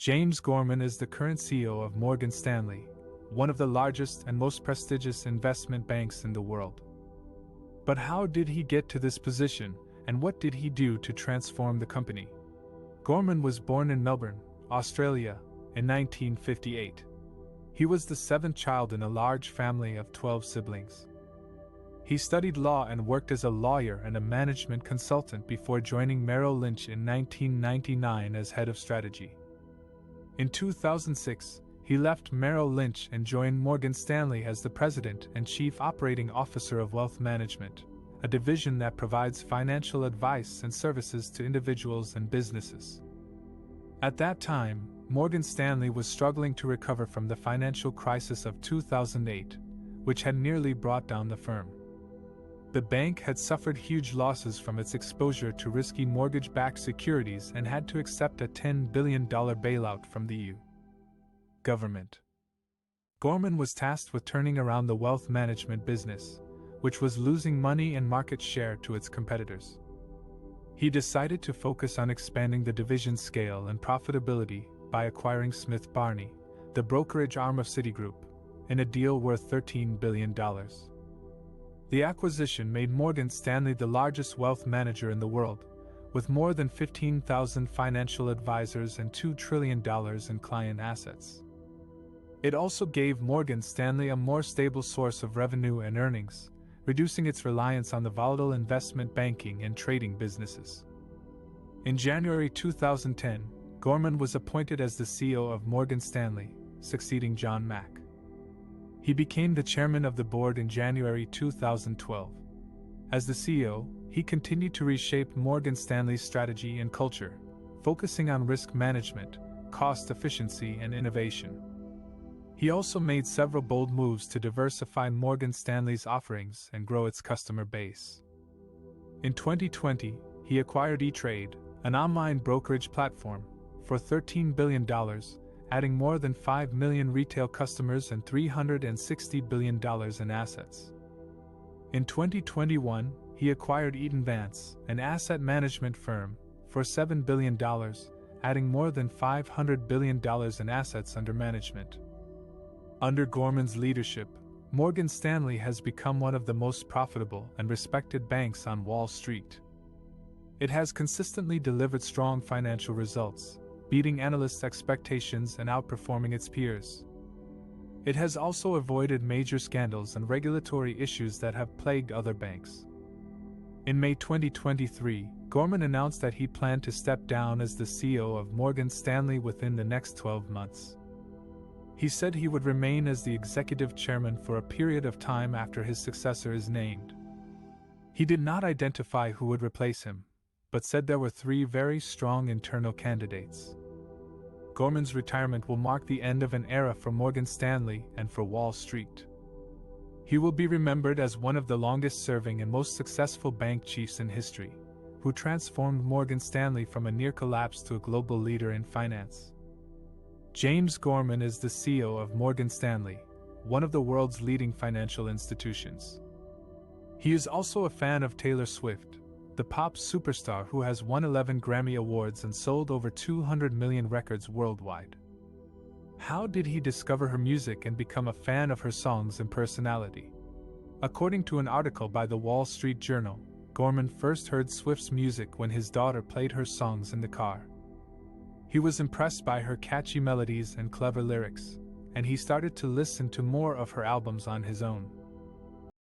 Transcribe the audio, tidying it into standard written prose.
James Gorman is the current CEO of Morgan Stanley, one of the largest and most prestigious investment banks in the world. But how did he get to this position, and what did he do to transform the company? Gorman was born in Melbourne, Australia, in 1958. He was the seventh child in a large family of 12 siblings. He studied law and worked as a lawyer and a management consultant before joining Merrill Lynch in 1999 as head of strategy. In 2006, he left Merrill Lynch and joined Morgan Stanley as the president and chief operating officer of Wealth Management, a division that provides financial advice and services to individuals and businesses. At that time, Morgan Stanley was struggling to recover from the financial crisis of 2008, which had nearly brought down the firm. The bank had suffered huge losses from its exposure to risky mortgage-backed securities and had to accept a $10 billion bailout from the EU government. Gorman was tasked with turning around the wealth management business, which was losing money and market share to its competitors. He decided to focus on expanding the division's scale and profitability by acquiring Smith Barney, the brokerage arm of Citigroup, in a deal worth $13 billion. The acquisition made Morgan Stanley the largest wealth manager in the world, with more than 15,000 financial advisors and $2 trillion in client assets. It also gave Morgan Stanley a more stable source of revenue and earnings, reducing its reliance on the volatile investment banking and trading businesses. In January 2010, Gorman was appointed as the CEO of Morgan Stanley, succeeding John Mack. He became the chairman of the board in January 2012. As the CEO, he continued to reshape Morgan Stanley's strategy and culture, focusing on risk management, cost efficiency, and innovation. He also made several bold moves to diversify Morgan Stanley's offerings and grow its customer base. In 2020, he acquired E*TRADE, an online brokerage platform, for $13 billion, adding more than 5 million retail customers and $360 billion in assets. In 2021, he acquired Eaton Vance, an asset management firm, for $7 billion, adding more than $500 billion in assets under management. Under Gorman's leadership, Morgan Stanley has become one of the most profitable and respected banks on Wall Street. It has consistently delivered strong financial results, beating analysts' expectations and outperforming its peers. It has also avoided major scandals and regulatory issues that have plagued other banks. In May 2023, Gorman announced that he planned to step down as the CEO of Morgan Stanley within the next 12 months. He said he would remain as the executive chairman for a period of time after his successor is named. He did not identify who would replace him, but said there were 3 very strong internal candidates. Gorman's retirement will mark the end of an era for Morgan Stanley and for Wall Street. He will be remembered as one of the longest-serving and most successful bank chiefs in history, who transformed Morgan Stanley from a near collapse to a global leader in finance. James Gorman is the CEO of Morgan Stanley, one of the world's leading financial institutions. He is also a fan of Taylor Swift, the pop superstar who has won 11 Grammy Awards and sold over 200 million records worldwide. How did he discover her music and become a fan of her songs and personality? According to an article by the Wall Street Journal, Gorman first heard Swift's music when his daughter played her songs in the car. He was impressed by her catchy melodies and clever lyrics, and he started to listen to more of her albums on his own.